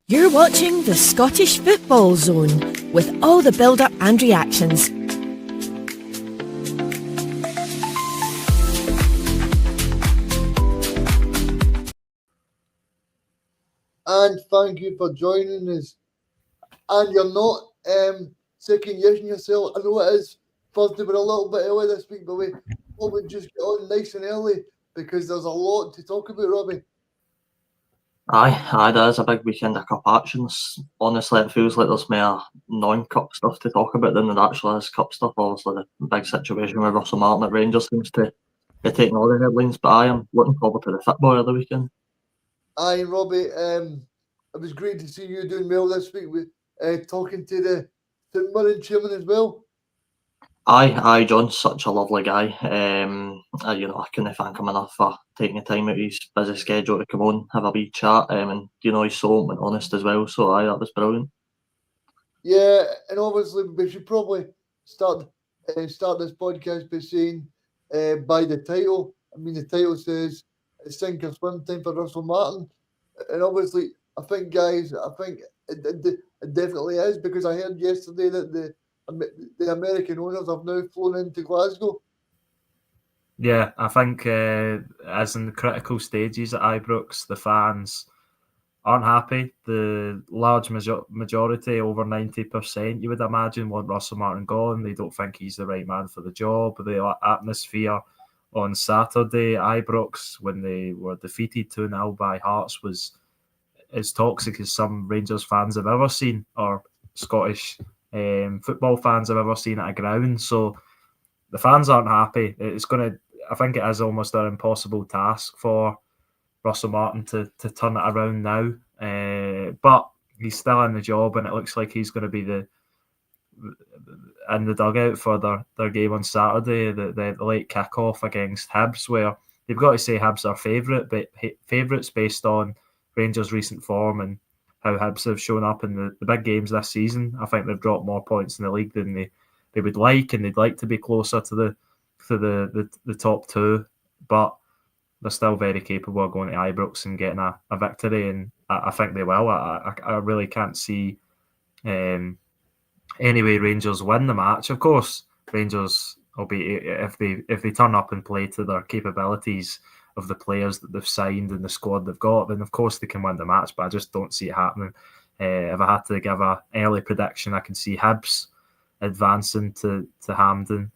You're watching the Scottish Football Zone with all the build-up and reactions. And thank you for joining us. And you're not second guessing yourself. I know it is Thursday, we're a little bit early this week, but we probably just get on nice and early because there's a lot to talk about, Robbie. Aye, that is a big weekend of cup actions. Honestly, it feels like there's more non-cup stuff to talk about than there actually is cup stuff. Obviously, the big situation with Russel Martin at Rangers seems to be taking all the headlines, but I am looking forward to the football of the weekend. Aye, Robbie, it was great to see you doing well this week with talking to the St Mirren chairman as well. Aye, John's such a lovely guy. I couldn't thank him enough for taking the time out of his busy schedule to come on, have a wee chat, and he's so open and honest as well. So that was brilliant. Yeah, and obviously we should probably start this podcast by saying by the title. I mean, the title says it's sink or swim time for Russell Martin, and obviously I think it definitely is because I heard yesterday that the American owners have now flown into Glasgow. Yeah, I think as in the critical stages at Ibrox, the fans aren't happy. The large majority, over 90%, you would imagine, want Russell Martin gone. They don't think he's the right man for the job. The atmosphere on Saturday, Ibrox, when they were defeated 2-0 by Hearts, was as toxic as some Rangers fans have ever seen, or Scottish football fans have ever seen at a ground. So the fans aren't happy. I think it is almost an impossible task for Russell Martin to turn it around now. But he's still in the job, and it looks like he's going to be in the dugout for their game on Saturday, the late kick-off against Hibs, where you've got to say Hibs are favourites based on Rangers' recent form and how Hibs have shown up in the big games this season. I think they've dropped more points in the league than they would like, and they'd like to be closer to the top two, but they're still very capable of going to Ibrox and getting a victory, and I think they will. I really can't see any way Rangers win the match. Of course, Rangers will be, if they turn up and play to their capabilities of the players that they've signed and the squad they've got, then of course they can win the match, but I just don't see it happening. If I had to give an early prediction, I can see Hibs advancing to Hampden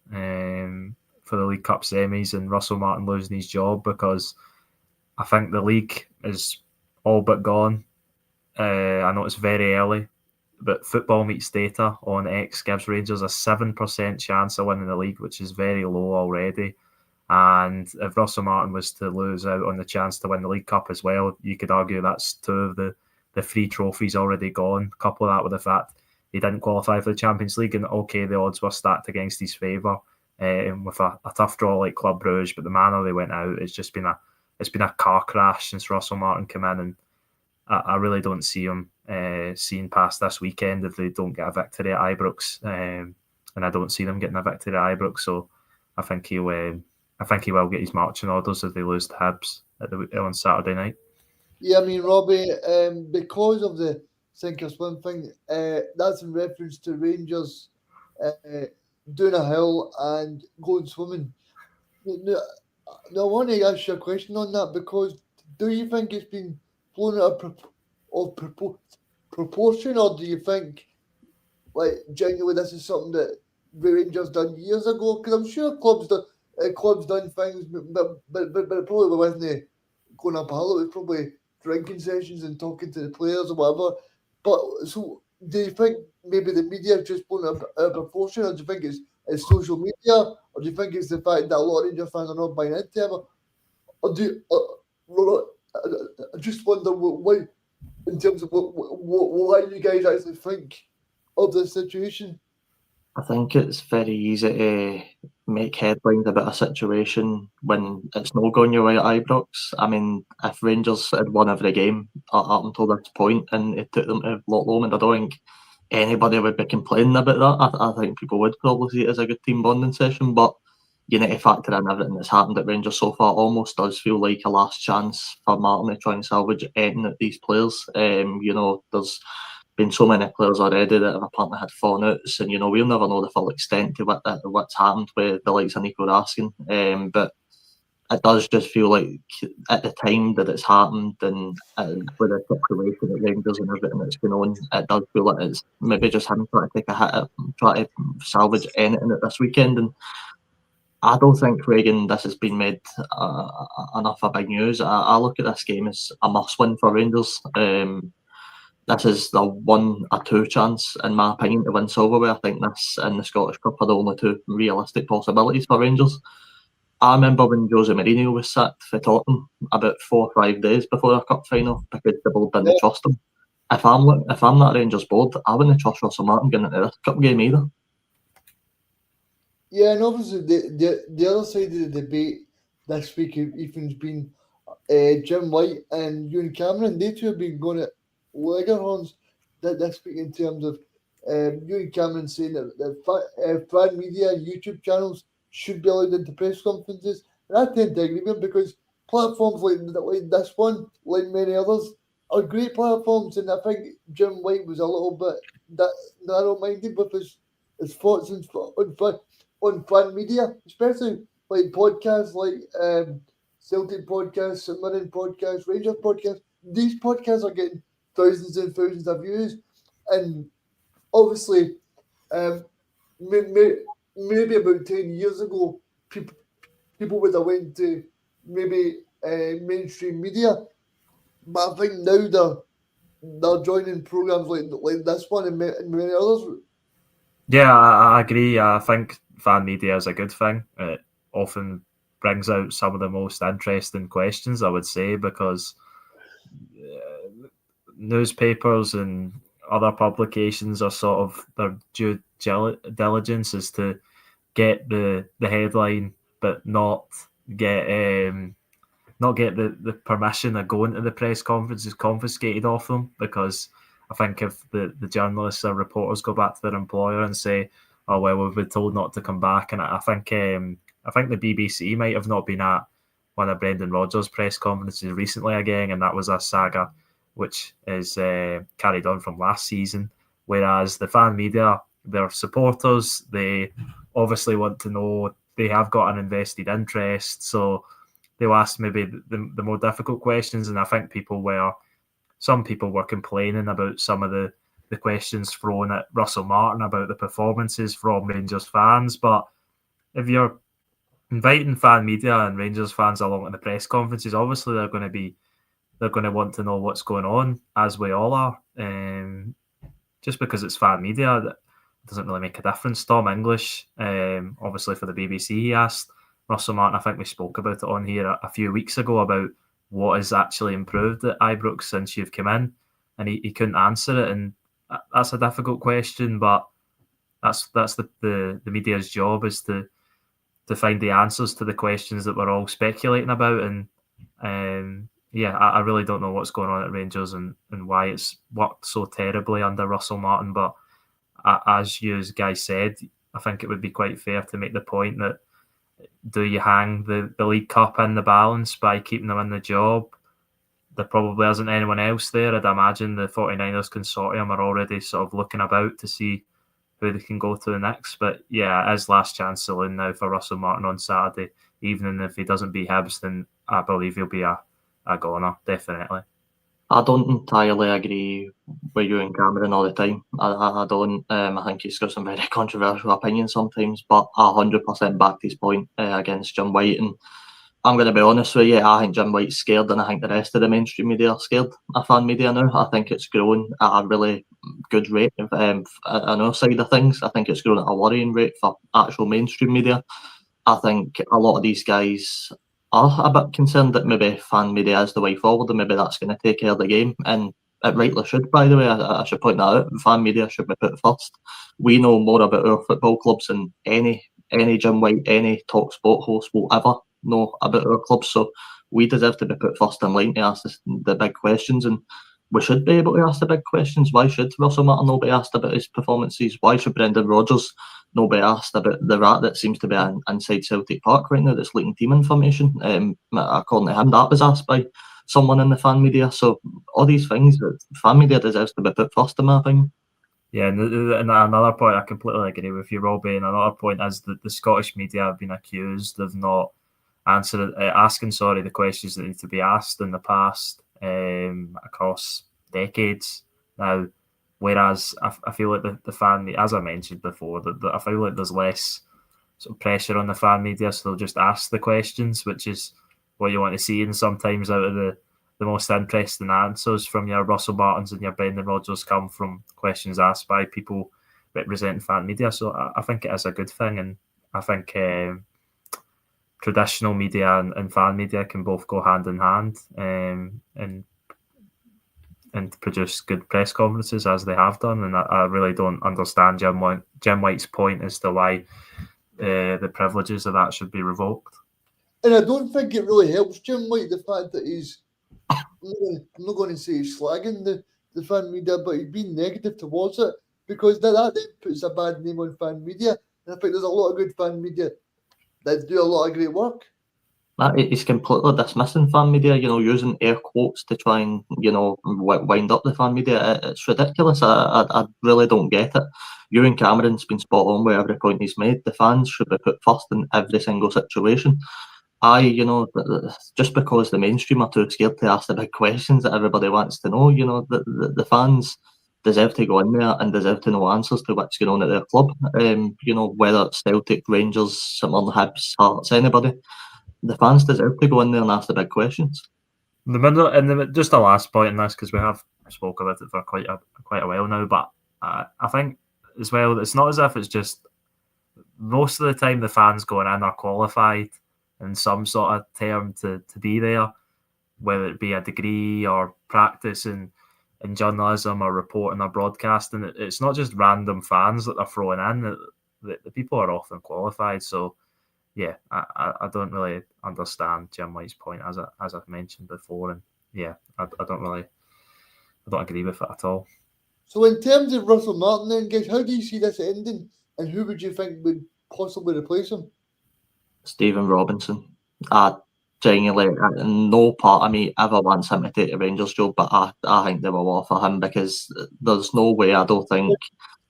for the League Cup semis and Russell Martin losing his job, because I think the league is all but gone. I know it's very early, but Football Meets Data on X gives Rangers a 7% chance of winning the league, which is very low already. And if Russell Martin was to lose out on the chance to win the League Cup as well, you could argue that's two of the three trophies already gone. Couple that with the fact he didn't qualify for the Champions League, and okay, the odds were stacked against his favour with a tough draw like Club Brugge, but the manner they went out, it's been a car crash since Russell Martin came in, and I really don't see him seeing past this weekend if they don't get a victory at Ibrox, and I don't see them getting a victory at Ibrox. So I think he will get his marching orders if they lose to Hibs on Saturday night. Yeah, I mean, Robbie, because of the sink or swim thing, that's in reference to Rangers doing a hill and going swimming. Now, I want to ask you a question on that, because do you think it's been blown out of proportion, or do you think, like, genuinely this is something that the Rangers done years ago? Because I'm sure clubs done things, but it probably wasn't going up a hill. It was probably drinking sessions and talking to the players or whatever. But so, do you think maybe the media have just blown out of proportion, or do you think it's social media, or do you think it's the fact that a lot of Rangers fans are not buying into it? Or do you, I just wonder why, in terms of why you guys actually think of this situation? I think it's very easy to make headlines about a situation when it's not going your way at Ibrox. I mean, if Rangers had won every game up until this point and it took them to Loch Lomond, I don't think anybody would be complaining about that. I think people would probably see it as a good team bonding session, but you need to factor in everything that's happened at Rangers so far. Almost does feel like a last chance for Martin to try and salvage anything at these players. There's been so many players already that have apparently had fallouts, and we'll never know the full extent to what's happened with the likes of Nico Raskin. But it does just feel like at the time that it's happened and with the situation at Rangers and everything that's going on, it does feel like it's maybe just him trying to take a hit at try to salvage anything at this weekend. And I don't think, Reagan, this has been made enough of big news. I look at this game as a must-win for Rangers. This is the 1 or 2 chance, in my opinion, to win silverware. I think this and the Scottish Cup are the only 2 realistic possibilities for Rangers. I remember when Jose Mourinho was sacked for Tottenham about 4 or 5 days before our cup final because the board didn't trust him. If I'm that Rangers board, I wouldn't trust Russell Martin getting into this cup game either. Yeah, and obviously the other side of the debate this week, Ethan's been Jim White and Ewan Cameron. They 2 have been going at Leghorns this week in terms of Ewan Cameron saying that fan media YouTube channels should be allowed into press conferences. And I tend to agree with him because platforms like this one, like many others, are great platforms. And I think Jim White was a little bit narrow-minded with his thoughts on fan media, especially like podcasts like Celtic podcasts, St Mirren podcasts, Rangers podcasts. These podcasts are getting thousands and thousands of views, and obviously, maybe about 10 years ago, people would have went to maybe mainstream media, but I think now they're joining programs like this one and many others. Yeah, I agree. I think fan media is a good thing. It often brings out some of the most interesting questions, I would say, because newspapers and other publications are sort of their due diligence is to get the headline, but not get the permission of going to the press conferences confiscated off them, because I think if the journalists or reporters go back to their employer and say, "Oh well, we've been told not to come back," and I think the BBC might have not been at one of Brendan Rodgers' press conferences recently again, and that was a saga which is carried on from last season. Whereas the fan media, their supporters, they obviously want to know, they have got an invested interest, so they'll ask maybe the more difficult questions. And I think some people were complaining about some of the questions thrown at Russell Martin about the performances from Rangers fans. But if you're inviting fan media and Rangers fans along to the press conferences, obviously they're going to want to know what's going on, as we all are. Just because it's fan media, that doesn't really make a difference. Tom English, obviously for the BBC, he asked Russell Martin, I think we spoke about it on here a few weeks ago, about what has actually improved at Ibrox since you've come in, and he couldn't answer it. And that's a difficult question, but that's the media's job, is to find the answers to the questions that we're all speculating about. And I really don't know what's going on at Rangers and why it's worked so terribly under Russell Martin. But as you guys said, I think it would be quite fair to make the point that, do you hang the League Cup in the balance by keeping them in the job? There probably isn't anyone else there. I'd imagine the 49ers consortium are already sort of looking about to see who they can go to next. But yeah, it is last chance saloon now for Russell Martin on Saturday evening. If he doesn't beat Hibs, then I believe he'll be a goner, definitely. I don't entirely agree with you and Cameron all the time. I don't. I think he's got some very controversial opinions sometimes, but I 100% backed his point against Jim White. And I'm going to be honest with you, I think Jim White's scared, and I think the rest of the mainstream media are scared of fan media now. I think it's grown at a really good rate on our side of things. I think it's grown at a worrying rate for actual mainstream media. I think a lot of these guys are a bit concerned that maybe fan media is the way forward, and maybe that's going to take care of the game. And it rightly should, by the way. I should point that out. Fan media should be put first. We know more about our football clubs than any Jim White, any talk sport host will ever know about our clubs. So we deserve to be put first in line to ask the big questions, and we should be able to ask the big questions. Why should Russell Martin not be asked about his performances? Why should Brendan Rodgers nobody asked about the rat that seems to be inside Celtic Park right now that's leaking team information. According to him, that was asked by someone in the fan media. So all these things, fan media deserves to be put first, in my opinion. Yeah, and another point, I completely agree with you, Robbie. And another point is that the Scottish media have been accused of not asking the questions that need to be asked in the past, across decades now. Whereas I feel like the fan, as I mentioned before, that I feel like there's less sort of pressure on the fan media, so they'll just ask the questions, which is what you want to see. And sometimes out of the most interesting answers from your Russel Martins and your Brendan Rodgers come from questions asked by people representing fan media. So I think it is a good thing, and I think traditional media and fan media can both go hand in hand, and produce good press conferences as they have done. And I really don't understand Jim White's point as to why the privileges of that should be revoked. And I don't think it really helps Jim White, the fact that he's, I'm not going to say he's slagging the fan media, but he's been negative towards it, because that then puts a bad name on fan media. And I think there's a lot of good fan media that do a lot of great work. He's completely dismissing fan media, using air quotes to try and, wind up the fan media. It's ridiculous. I really don't get it. Ewan Cameron's been spot on with every point he's made. The fans should be put first in every single situation. Just because the mainstream are too scared to ask the big questions that everybody wants to know, the fans deserve to go in there and deserve to know answers to what's going on at their club. Whether it's Celtic, Rangers, St Mirren, Hibs, Hearts, anybody. The fans deserve to go in there and ask the big questions. Just the last point in this, because we have spoke about it for quite a while now, but I think as well, it's not as if it's just most of the time the fans going in are qualified in some sort of term to be there, whether it be a degree or practice in journalism or reporting or broadcasting. It's not just random fans that they're throwing in. The people are often qualified. So yeah, I don't really understand Jim White's point, as I've mentioned before, and yeah, I don't agree with it at all. So in terms of Russel Martin, then, guys, how do you see this ending, and who would you think would possibly replace him? Stephen Robinson. Genuinely, no part of me ever wants him to take the Rangers job, but I think they will offer him, because there's no way. I don't think.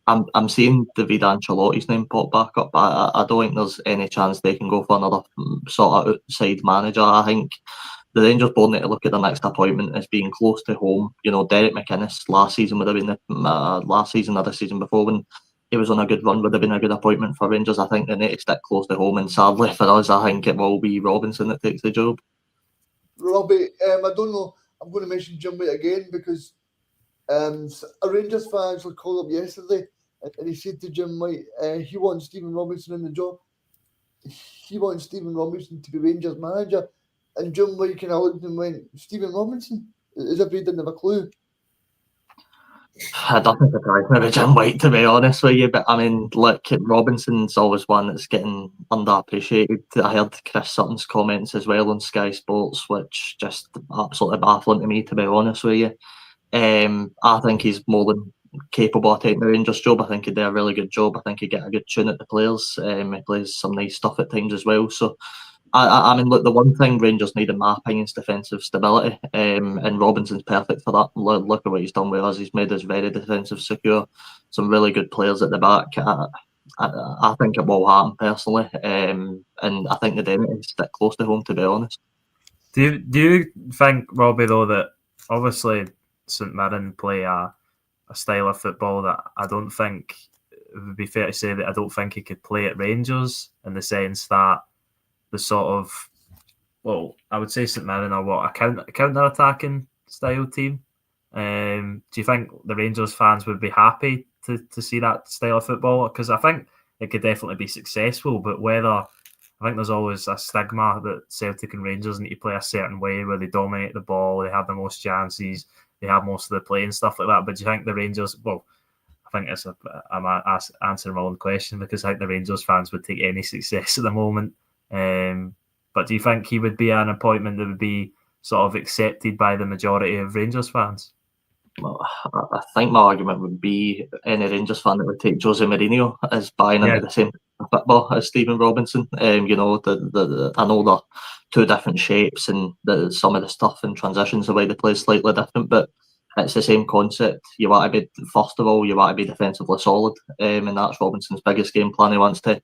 I'm seeing David Ancelotti's name pop back up, but I don't think there's any chance they can go for another sort of outside manager. I think the Rangers board need to look at the next appointment as being close to home. Derek McInnes last season would have been last season or the season before, when he was on a good run, would have been a good appointment for Rangers. I think they need to stick close to home, and sadly for us, I think it will be Robinson that takes the job. Robbie, I don't know. I'm going to mention Jim White again, because a Rangers fan actually called up yesterday, and he said to Jim White, he wants Stephen Robinson in the job. He wants Stephen Robinson to be Rangers manager. And Jim White kind of looked at him and went, Stephen Robinson? As if he didn't have a clue. I don't think surprise me with Jim White, to be honest with you, but I mean, look, Robinson's always one that's getting underappreciated. I heard Chris Sutton's comments as well on Sky Sports, which just absolutely baffling to me, to be honest with you. I think he's more than capable of taking the Rangers job. I think he'd do a really good job. I think he'd get a good tune at the players. He plays some nice stuff at times as well. So, I mean, look, the one thing Rangers need, in my opinion, is defensive stability. And Robinson's perfect for that. Look at what he's done with us. He's made us very defensive secure. Some really good players at the back. I think it will happen personally. And I think the Denny is stick close to home, to be honest. Do you think, Robbie, though, that obviously St Mirren play a style of football that I don't think, it would be fair to say that I don't think he could play at Rangers, in the sense that the sort of, well, I would say St Mirren are a counter-attacking style team. Do you think the Rangers fans would be happy to see that style of football? Because I think it could definitely be successful, but I think there's always a stigma that Celtic and Rangers need to play a certain way, where they dominate the ball, they have the most chances, they have most of the play and stuff like that. But do you think the Rangers, well, I think I'm answering my own question, because I think the Rangers fans would take any success at the moment. But do you think he would be an appointment that would be sort of accepted by the majority of Rangers fans? I think my argument would be any Rangers fan that would take Jose Mourinho as buying into the same football as Stephen Robinson. You know, I know they're two different shapes, and some of the stuff and transitions, the way they play is slightly different, but it's the same concept. You want to be, first of all, you want to be defensively solid, and that's Robinson's biggest game plan. He wants to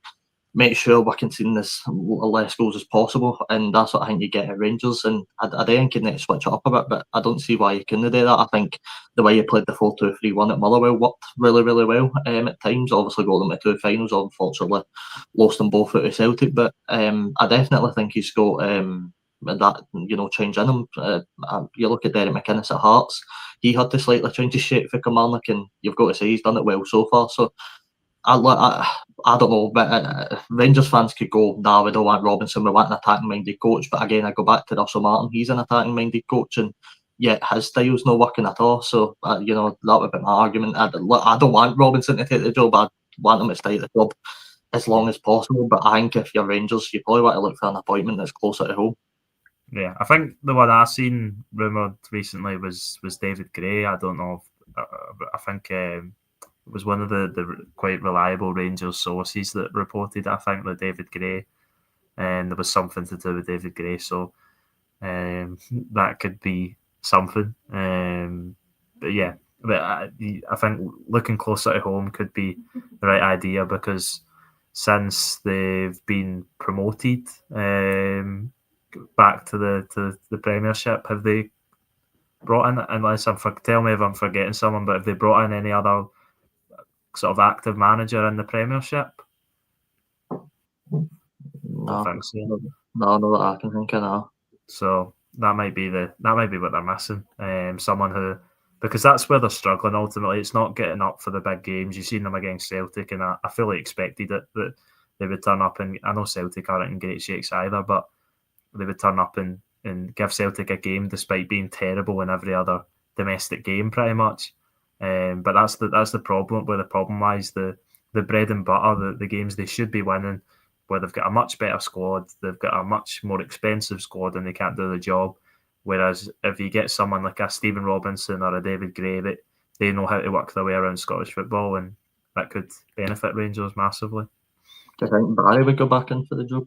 make sure we're conceding as less goals as possible, and that's what I think you get at Rangers. And I think you need to switch it up a bit, but I don't see why you couldn't do that. I think the way you played the 4-2-3-1 at Motherwell worked really, really well at times. Obviously got them to two finals, unfortunately lost them both out of Celtic, but I definitely think he's got that, you know, change in him. You look at Derek McInnes at Hearts, he had to slightly change his shape for Kilmarnock, and you've got to say he's done it well so far. So I don't know, but Rangers fans could go, nah, we don't want Robinson, we want an attacking-minded coach. But again, I go back to Russell Martin, he's an attacking-minded coach, and yet his style's not working at all. So, you know, that would be my argument. I don't want Robinson to take the job, I want him to stay at the club as long as possible. But I think if you're Rangers, you probably want to look for an appointment that's closer to home. Yeah, I think the one I seen rumoured recently was David Gray. I don't know. I think it was one of the quite reliable Rangers sources that reported, I think, that David Gray, and there was something to do with David Gray. So that could be something. But yeah, I think looking closer to home could be the right idea, because since they've been promoted back to the Premiership, have they brought in, unless tell me if I'm forgetting someone, but have they brought in any other sort of active manager in the Premiership? No, I think so. No, that I can think of now. So that might be what they're missing. Someone who, because that's where they're struggling ultimately. It's not getting up for the big games. You've seen them against Celtic, and I fully expected it that they would turn up, and I know Celtic aren't in great shakes either, but they would turn up and give Celtic a game despite being terrible in every other domestic game, pretty much. But that's the problem. Where the problem lies, the bread and butter, the games they should be winning, where they've got a much better squad, they've got a much more expensive squad, and they can't do the job. Whereas if you get someone like a Stephen Robinson or a David Gray, that they know how to work their way around Scottish football, and that could benefit Rangers massively. Do you think Barry would go back in for the job?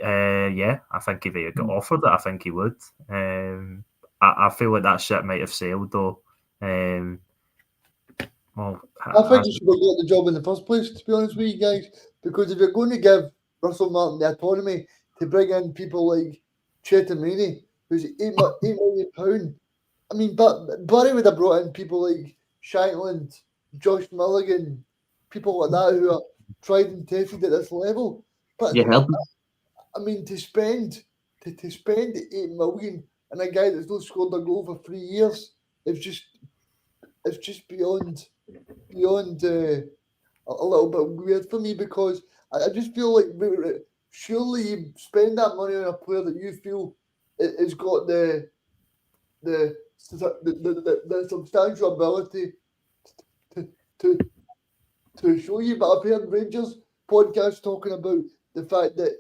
Yeah, I think if he got offered it, I think he would. I feel like that ship might have sailed though. I think he should have got the job in the first place, to be honest with you guys, because if you're going to give Russell Martin the autonomy to bring in people like Chetamini, who's £8 million, I mean, but Barry would have brought in people like Shankland, Josh Mulligan, people like that who are tried and tested at this level. But I mean, to spend £8 million on a guy that's not scored a goal for 3 years, it's just beyond a little bit weird for me, because I just feel like surely you spend that money on a player that you feel has got the substantial ability to show you. But I've heard Rangers podcasts talking about the fact that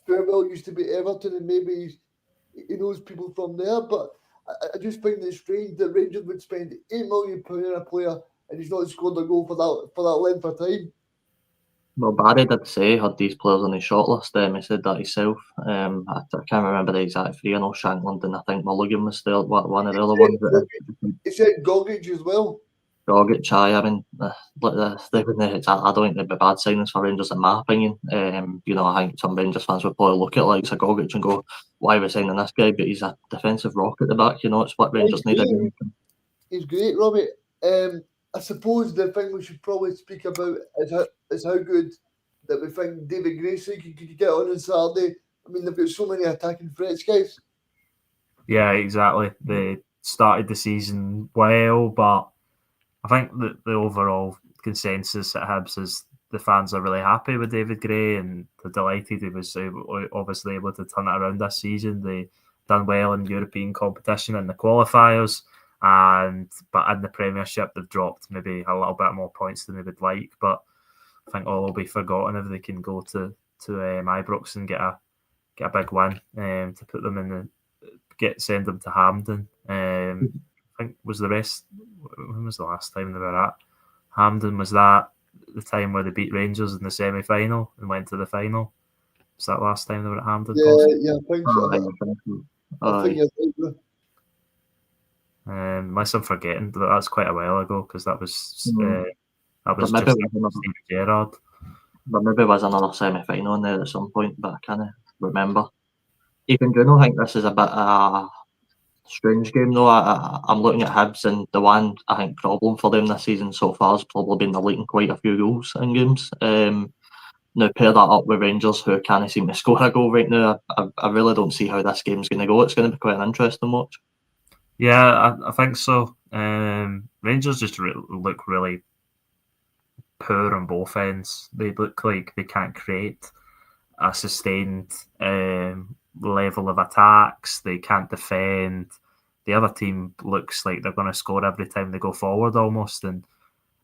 Farewell used to be Everton, and maybe he knows people from there. But I just find it strange that Rangers would spend £8 million on a player and he's not scored a goal for that length of time. Well, Barry did say he had these players on his shortlist. He said that himself. I can't remember the exact three. I know Shankland and I think Mulligan was still one of the other ones. He said Gogic as well. Gogic, I mean, I don't think they'd be bad signings for Rangers in my opinion. You know, I think some Rangers fans would probably look at like Gogic and go, "Why are we signing this guy?" But he's a defensive rock at the back. You know, it's what Rangers need. He's great, Robbie. I suppose the thing we should probably speak about is how good that we think David Gracie could get on Saturday. I mean, they've got so many attacking threats, guys. Yeah, exactly. They started the season well, but I think that the overall consensus at Hibs is the fans are really happy with David Gray, and they're delighted he was obviously able to turn it around this season. They done well in European competition in the qualifiers, but in the Premiership they've dropped maybe a little bit more points than they would like. But I think all will be forgotten if they can go to Ibrox and get a big win to put them in send them to Hampden. I think was the rest. When was the last time they were at Hampden? Was that the time where they beat Rangers in the semi-final and went to the final? Was that last time they were at Hampden? Yeah, I think so. I think Aye. you're right. Unless I'm forgetting, but that's quite a while ago because that was But just maybe after it was another, Steven Gerrard. but maybe it was another semi-final in there at some point, but I can't remember. Even do you not think this is a bit strange game though? I'm looking at Hibs, and the one I think problem for them this season so far has probably been they're leaking quite a few goals in games. Now pair that up with Rangers, who can't seem to score a goal right now. I really don't see how this game's going to go. It's going to be quite an interesting watch. Yeah, I think so. Rangers just look really poor on both ends. They look like they can't create a sustained level of attacks. They can't defend. The other team looks like they're going to score every time they go forward almost. And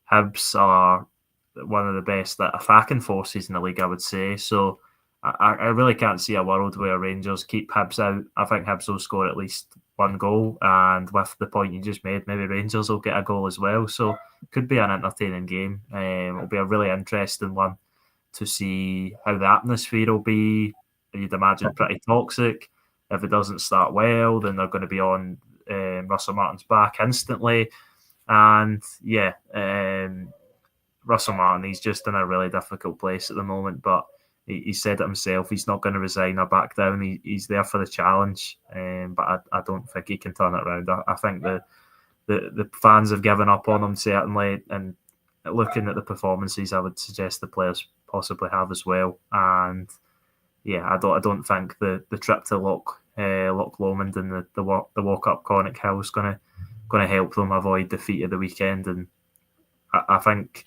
Hibs are one of the best attacking forces in the league, I would say. So I really can't see a world where Rangers keep Hibs out. I think Hibs will score at least one goal. And with the point you just made, maybe Rangers will get a goal as well. So it could be an entertaining game. It'll be a really interesting one to see how the atmosphere will be. You'd imagine pretty toxic. If it doesn't start well, then they're going to be on Russell Martin's back instantly. And yeah, Russell Martin, he's just in a really difficult place at the moment, but he said it himself, he's not going to resign or back down. He's there for the challenge, but I don't think he can turn it around. I think the fans have given up on him, certainly, and looking at the performances, I would suggest the players possibly have as well. And yeah, I don't think the trip to Loch Lomond and the walk up Conic Hill is going to help them avoid defeat at the weekend. And I think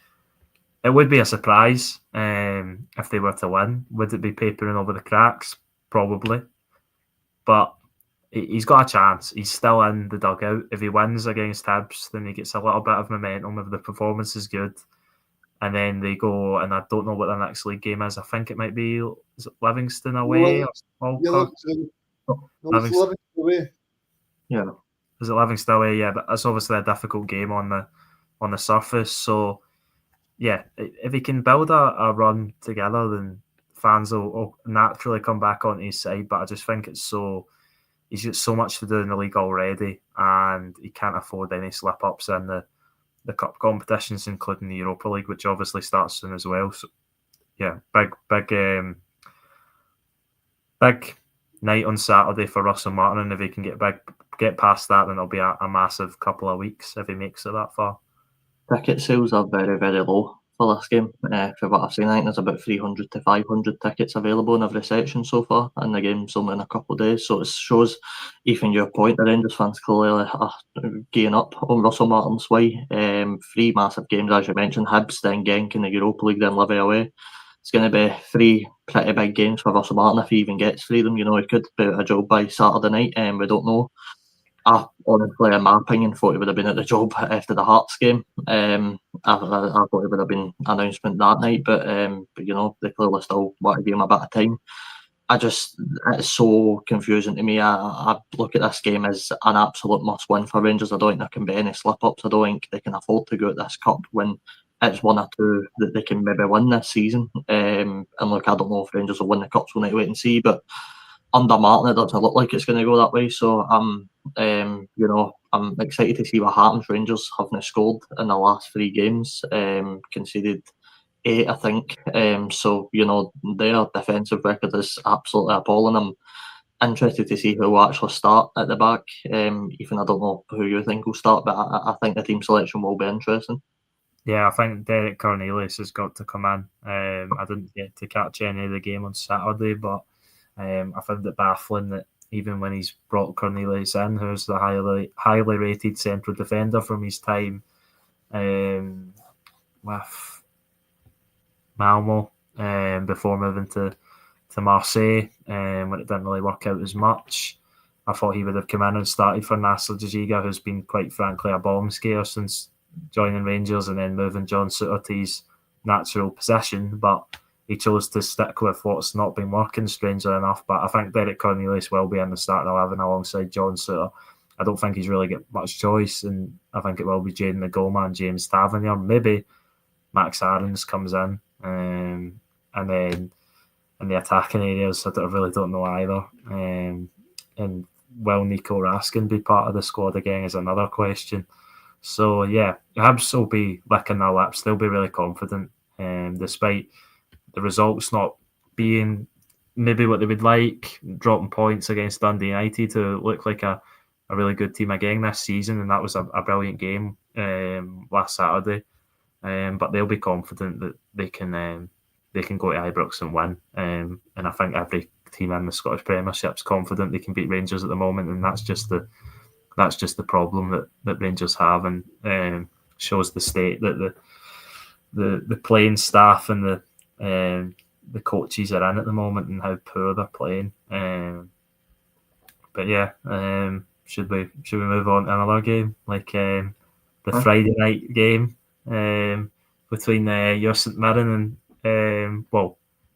it would be a surprise if they were to win. Would it be papering over the cracks? Probably, but he's got a chance. He's still in the dugout. If he wins against Hibs, then he gets a little bit of momentum. If the performance is good, and then they go, and I don't know what the next league game is. I think it might be, is it Livingston away? Livingston away. Yeah. Is it Livingston away? Yeah, but that's obviously a difficult game on the surface. So yeah, if he can build a run together, then fans will naturally come back onto his side. But I just think he's got so much to do in the league already, and he can't afford any slip ups in the cup competitions, including the Europa League, which obviously starts soon as well. So yeah, big night on Saturday for Russell Martin, and if he can get past that, then it'll be a massive couple of weeks if he makes it that far. Ticket sales are very, very low for this game. For what I've seen, I think there's about 300 to 500 tickets available in every section so far, and the game's only in a couple of days. So it shows, even your point, the Rangers fans clearly are gearing up on Russell Martin's way. 3 massive games, as you mentioned, Hibs, then Genk in the Europa League, then Livy away. It's going to be 3 pretty big games for Russell Martin if he even gets 3 of them. You know, he could be out of a job by Saturday night, and we don't know. I honestly, in my opinion, thought he would have been at the job after the Hearts game. I thought it would have been an announcement that night, but you know, they clearly still want to give him a bit of time. It's so confusing to me. I look at this game as an absolute must-win for Rangers. I don't think there can be any slip-ups. I don't think they can afford to go at this cup when it's 1 or 2 that they can maybe win this season. And look, I don't know if Rangers will win the cups. We'll need to wait and see, but under Martin, it doesn't look like it's going to go that way. So I'm excited to see what happens. Rangers haven't scored in the last 3 games, conceded 8, I think. So you know, their defensive record is absolutely appalling. I'm interested to see who will actually start at the back. Even I don't know who you think will start, but I think the team selection will be interesting. Yeah, I think Derek Cornelius has got to come in. I didn't get to catch any of the game on Saturday, but I found it baffling that even when he's brought Cornelius in, who's the highly rated central defender from his time with Malmo before moving to Marseille, when it didn't really work out as much, I thought he would have come in and started for Nasser Jajiga, who's been quite frankly a bomb scare since joining Rangers and then moving John Souttar to his natural position, but he chose to stick with what's not been working, strangely enough. But I think Derek Cornelius will be in the starting 11 alongside John Souttar. I don't think he's really got much choice, and I think it will be Jaden Magoma and James Tavernier. Maybe Max Aarons comes in, and then in the attacking areas, I really don't know either. And will Nico Raskin be part of the squad again is another question. So yeah, Hibs will be licking their lips. They'll be really confident, despite the results not being maybe what they would like, dropping points against Dundee United to look like a really good team again this season, and that was a brilliant game last Saturday. But they'll be confident that they can go to Ibrox and win. And I think every team in the Scottish Premiership's confident they can beat Rangers at the moment, and that's just the problem that Rangers have, and shows the state that the playing staff and the coaches are in at the moment and how poor they're playing. But yeah, should we move on to another game, like the Friday night game between your St Mirren and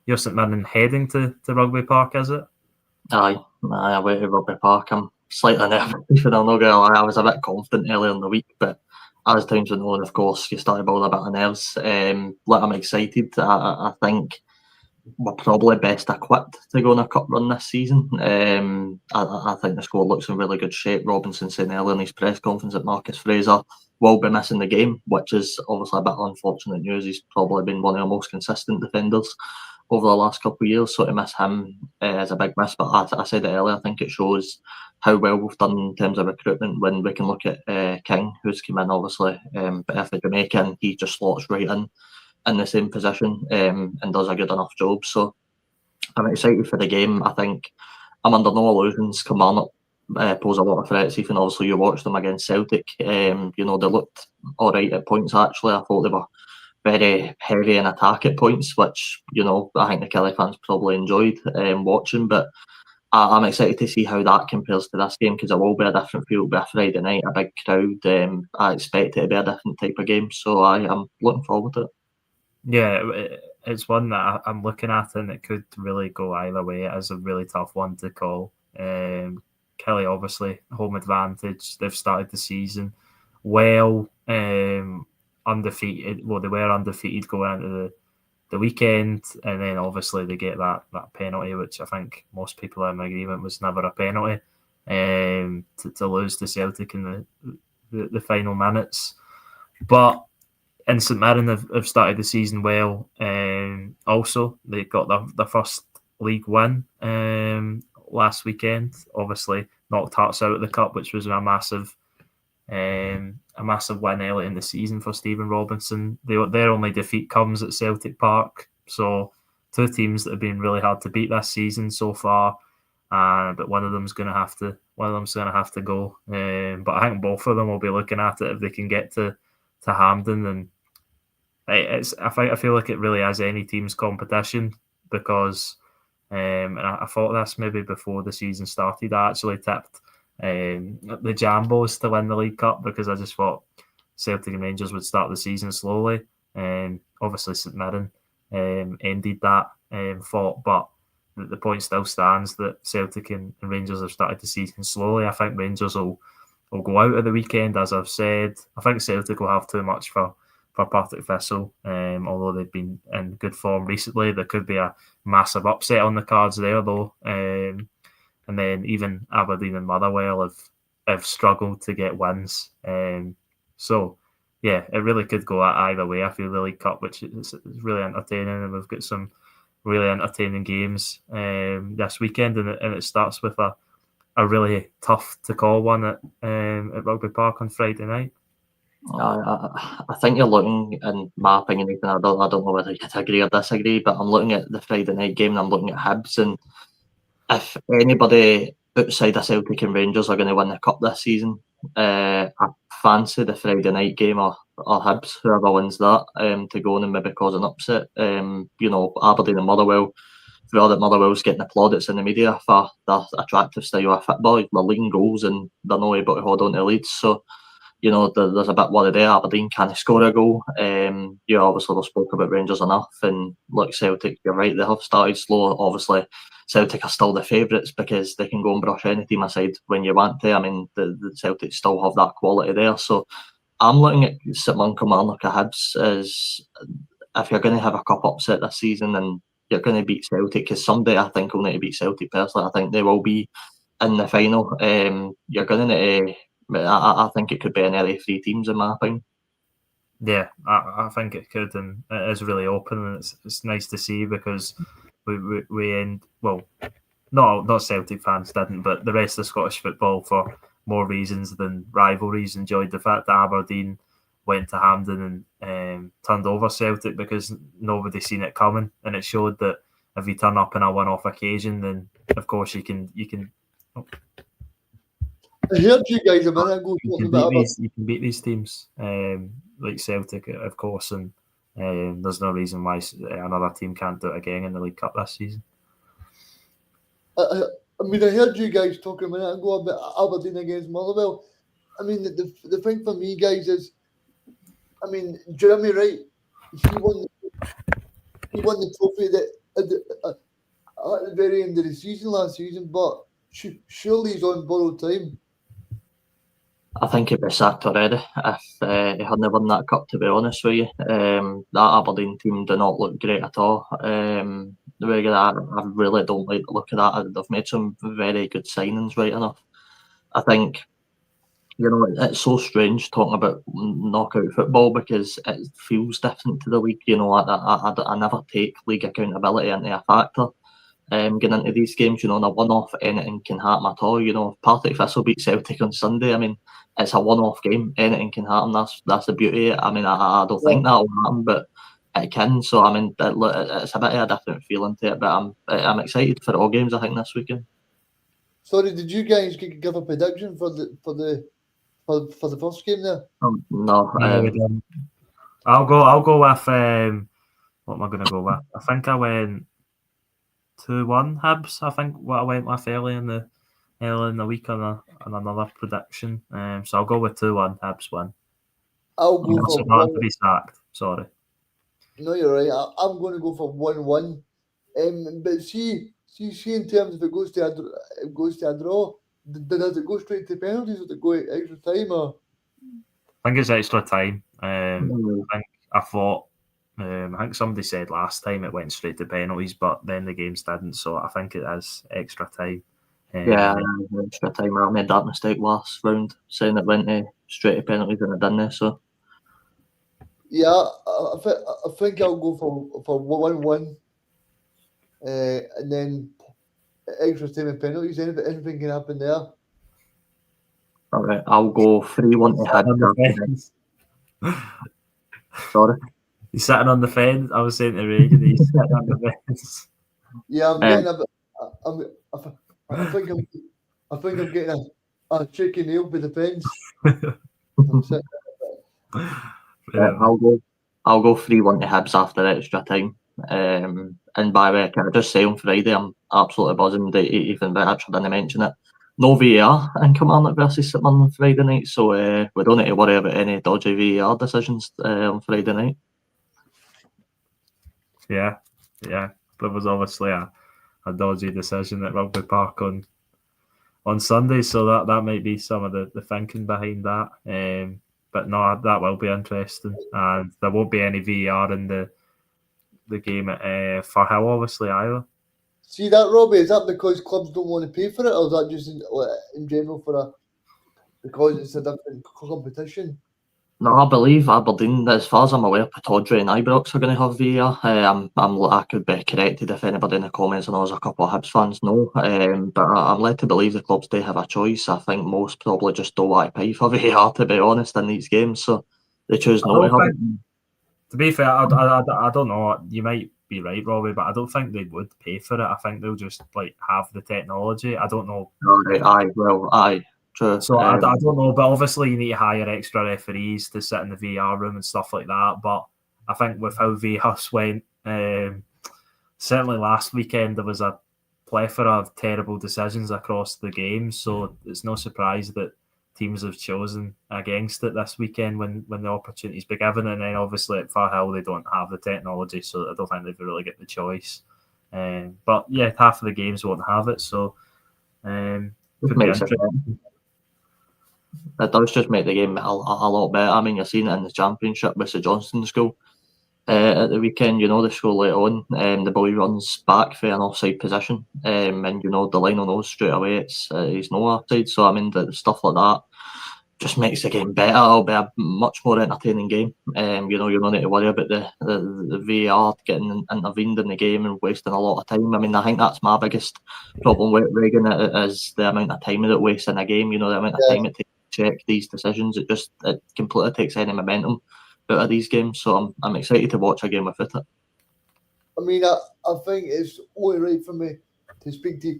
your St Mirren heading to Rugby Park, is it? Aye, away to Rugby Park. I'm slightly nervous, and I'm not gonna lie, I was a bit confident earlier in the week, but as times went on, of course, you start to build a bit of nerves. I'm excited. I think we're probably best equipped to go on a cup run this season. I think the squad looks in really good shape. Robinson saying earlier in his press conference that Marcus Fraser will be missing the game, which is obviously a bit unfortunate news. He's probably been one of our most consistent defenders over the last couple of years, so to miss him is a big miss. But I said it earlier, I think it shows how well we've done in terms of recruitment when we can look at King, who's come in obviously for Jamaica, and he just slots right in the same position and does a good enough job. So I'm excited for the game. I think I'm under no illusions Kilmarnock pose a lot of threats. Even obviously you watched them against Celtic. They looked all right at points actually. I thought they were very heavy in attack at points, which I think the Kelly fans probably enjoyed watching. But I'm excited to see how that compares to this game, because it will be a different feel. It'll be a Friday night, a big crowd. I expect it to be a different type of game, so I'm looking forward to it. Yeah, it's one that I'm looking at, and it could really go either way. It is a really tough one to call. Kelly, obviously, home advantage. They've started the season well, undefeated. Well, they were undefeated going into the weekend, and then obviously they get that penalty, which I think most people are in agreement was never a penalty, to lose to Celtic in the final minutes. But in St Mirren have started the season well. Also, they got their first league win last weekend. Obviously, knocked Hearts out of the cup, which was a massive win early in the season for Stephen Robinson. Their only defeat comes at Celtic Park. So two teams that have been really hard to beat this season so far. But one of them's going to have to go. But I think both of them will be looking at it if they can get to Hampden, and I feel like it really is any team's competition, because and I thought this maybe before the season started. I actually tipped the Jambos to win the League Cup, because I just thought Celtic and Rangers would start the season slowly. Obviously St Mirren ended that fought, but the point still stands that Celtic and Rangers have started the season slowly. I think Rangers will go out of the weekend, as I've said. I think Celtic will have too much for Partick Thistle, although they've been in good form recently. There could be a massive upset on the cards there, though. And then even Aberdeen and Motherwell have struggled to get wins. So, yeah, it really could go either way. I feel the League Cup, which is really entertaining, and we've got some really entertaining games this weekend, and it starts with a really tough to call one at Rugby Park on Friday night. I think you're looking, in my opinion, Ethan, I don't know whether you'd agree or disagree, but I'm looking at the Friday night game and I'm looking at Hibs, and if anybody outside of Celtic and Rangers are going to win the cup this season, I fancy the Friday night game or Hibs, whoever wins that, to go on and maybe cause an upset. Aberdeen and Motherwell, for all that Motherwell's getting the plaudits in the media for their attractive style of football, they're leading goals and they're not able to hold on to leads. So there's a bit worried there. Aberdeen can't score a goal. Obviously we've spoke about Rangers enough, and look, Celtic, you're right, they have started slow. Obviously Celtic are still the favourites because they can go and brush any team aside when you want to. I mean, the Celtic still have that quality there. So I'm looking at St Mirren, Kilmarnock, Hibs as, if you're going to have a cup upset this season and you're going to beat Celtic, because someday I think we'll need to beat Celtic personally. I think they will be in the final. You're going to need to, I think it could be an early 3 teams in my opinion. Yeah, I think it could, and it is really open, and it's nice to see, because we end, well, not Celtic fans didn't, but the rest of Scottish football, for more reasons than rivalries, enjoyed the fact that Aberdeen went to Hampden and turned over Celtic, because nobody seen it coming, and it showed that if you turn up in a one-off occasion, then of course you can. I heard you guys a minute ago talking about You can beat these teams like Celtic, of course, and there's no reason why another team can't do it again in the League Cup this season. I heard you guys talking a minute ago about Aberdeen against Motherwell. I mean, the thing for me, guys, is, I mean, Jeremy Wright, he won the trophy at the very end of the season last season, but surely he's on borrowed time. I think he'd be sacked already if he hadn't won that cup, to be honest with you. That Aberdeen team do not look great at all. I really don't like the look of that. They've made some very good signings, right enough. I think, it's so strange talking about knockout football, because it feels different to the league. I never take league accountability into a factor. Getting into these games, in a one-off, anything can happen at all. If Partick Thistle beat Celtic on Sunday, I mean, it's a one-off game. Anything can happen. That's the beauty of it. I mean, I don't think that will happen, but it can. So I mean, it's a bit of a different feeling to it. But I'm excited for all games, I think, this weekend. Sorry, did you guys give a prediction for the first game there? No. I'll go with what am I going to go with? I think I went 2-1 Hibs. I think what I went with early in the week on another prediction. So I'll go with 2-1 Hibs win. I'll go for not to be sacked. Sorry. No, you're right. I'm going to go for 1-1. But see, in terms of it goes to a draw, does it go straight to penalties, or does it go extra time? Or I think it's extra time. I think somebody said last time it went straight to penalties, but then the games didn't. So I think it is extra time. Extra time. I made that mistake last round, saying it went straight to penalties and it didn't. So yeah, I think I'll go for 1-1, and then extra time and penalties. Anything can happen there. All right, I'll go 3-1 to Hibs. Sorry. He's sitting on the fence. I was saying to Reagan, he's sitting on the fence. Yeah, I'm getting a bit. I think I'm getting a shaky nail by the fence. I'll go 3-1 to Hibs after extra time. And by the way, can I just say on Friday, I'm absolutely buzzing that even actually didn't mention it. No VAR in Kilmarnock versus St Mirren on Friday night, so we don't need to worry about any dodgy VAR decisions on Friday night. Yeah. There was obviously a dodgy decision at Rugby Park on Sunday, so that might be some of the thinking behind that. But no, that will be interesting, and there won't be any VAR in the game for Hill, obviously, either. See that, Robbie? Is that because clubs don't want to pay for it, or is that just in general because it's a different competition? No, I believe Aberdeen, as far as I'm aware, Pittodrie and Ibrox are going to have VAR. I could be corrected if anybody in the comments, and there's a couple of Hibs fans know. But I'm led to believe the clubs do have a choice. I think most probably just don't want to pay for VAR, to be honest, in these games, so they choose not to have it. To be fair, I don't know. You might be right, Robbie, but I don't think they would pay for it. I think they'll just have the technology. I don't know. Aye. True. So I don't know, but obviously you need to hire extra referees to sit in the VR room and stuff like that. But I think with how VARs went, certainly last weekend there was a plethora of terrible decisions across the game. So it's no surprise that teams have chosen against it this weekend when the opportunities be given. And then obviously at Firhill, they don't have the technology, so I don't think they've really get the choice. But yeah, half of the games won't have it, so could be interesting. It does just make the game a lot better. I mean, you're seeing it in the Championship with St Johnstone's goal at the weekend. The score later on, the boy runs back for an offside position, and the line will know straight away he's no offside. So I mean, the stuff like that just makes the game better. It'll be a much more entertaining game. You don't need to worry about the VAR getting intervened in the game and wasting a lot of time. I mean, I think that's my biggest problem with Reagan is the amount of time that it wastes in a game. The amount of time it takes to check these decisions. It completely takes any momentum out of these games. So I'm excited to watch a game without it. I mean, I think it's only right for me to speak to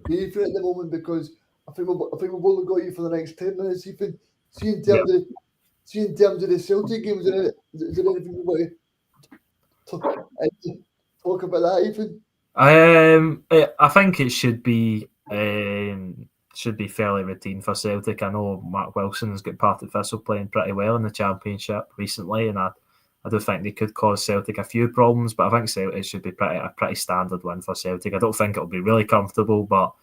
you for at the moment, because I think we've only got you for the next 10 minutes. Ethan, see in terms of the Celtic games, is there anything you want to talk about that, Ethan? I think it should be fairly routine for Celtic. I know Mark Wilson has got Partick Thistle playing pretty well in the Championship recently, and I do think they could cause Celtic a few problems, but I think Celtic should be a pretty standard win for Celtic. I don't think it'll be really comfortable, but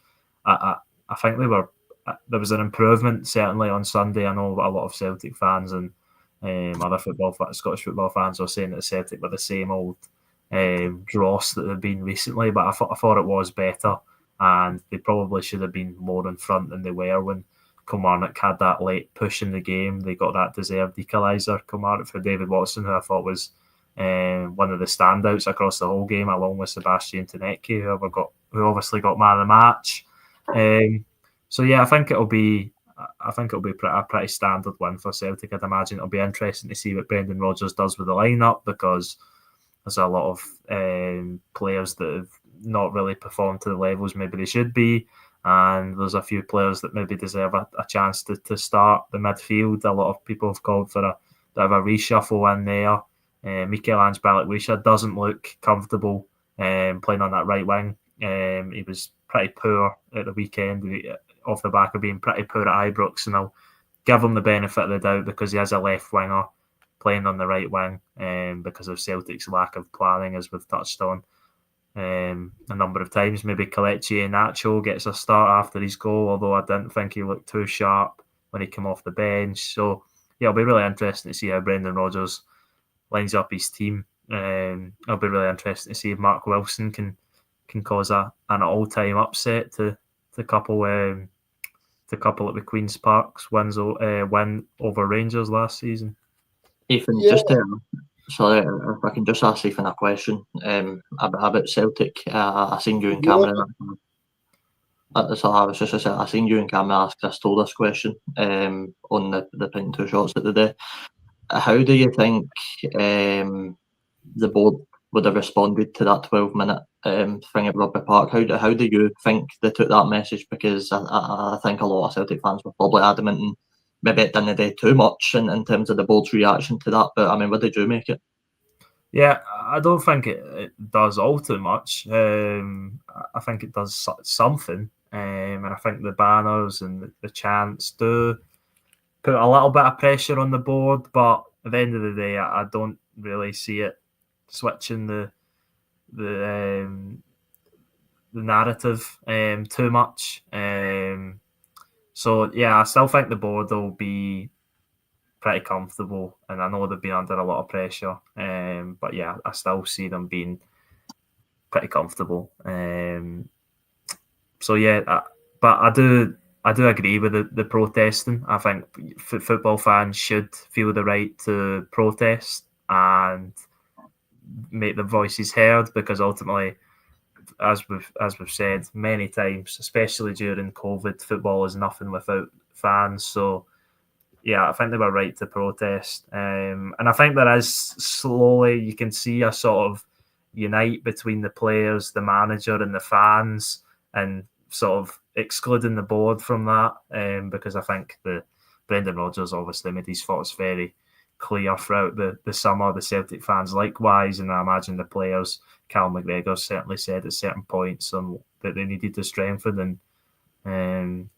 I think there was an improvement certainly on Sunday. I know a lot of Celtic fans and other Scottish football fans are saying that Celtic were the same old dross that they've been recently, but I thought it was better, and they probably should have been more in front than they were when Kilmarnock had that late push in the game. They got that deserved equaliser, Kilmarnock, for David Watson, who I thought was one of the standouts across the whole game, along with Sebastian Tanecki, who obviously got man of the match. So yeah, I think it'll be a pretty standard win for Celtic. I'd imagine it'll be interesting to see what Brendan Rodgers does with the lineup, because there's a lot of players that have not really performed to the levels maybe they should be, and there's a few players that maybe deserve a chance to start the midfield. A lot of people have called for a bit of a reshuffle in there. Michelangelo Balikwisha doesn't look comfortable playing on that right wing. He was pretty poor at the weekend off the back of being pretty poor at Ibrox, and I'll give him the benefit of the doubt because he has a left winger playing on the right wing because of Celtic's lack of planning, as we've touched on a number of times. Maybe Kelechi Iheanacho gets a start after his goal, although I didn't think he looked too sharp when he came off the bench. So yeah, it'll be really interesting to see how Brendan Rodgers lines up his team. It'll be really interesting to see if Mark Wilson can cause an all-time upset to couple at the Queen's Park's win over Rangers last season. Ethan, sorry, if I can just ask Ethan a question about Celtic. I seen you and Cameron. So I was just saying, I seen you and Cameron ask Chris Toll this question on the pin two shots at the day. How do you think the board would have responded to that 12-minute thing at Rugby Park? How do you think they took that message? Because I think a lot of Celtic fans were probably adamant, and maybe it didn't do too much in terms of the board's reaction to that. But I mean, what did you make it? Yeah, I don't think it does all too much. I think it does something. And I think the banners and the chants do put a little bit of pressure on the board. But at the end of the day, I don't really see it switching the narrative too much. So yeah, I still think the board will be pretty comfortable, and I know they've been under a lot of pressure. But yeah, I still see them being pretty comfortable. So yeah, but I do agree with the protesting. I think football fans should feel the right to protest and make their voices heard, because ultimately, as we've said many times, especially during COVID, football is nothing without fans. So yeah, I think they were right to protest. And I think there is slowly, you can see a sort of unite between the players, the manager and the fans, and sort of excluding the board from that, because I think Brendan Rodgers obviously made his thoughts very clear throughout the summer. The Celtic fans likewise, and I imagine the players, Cal McGregor certainly said at certain points that they needed to strengthen, and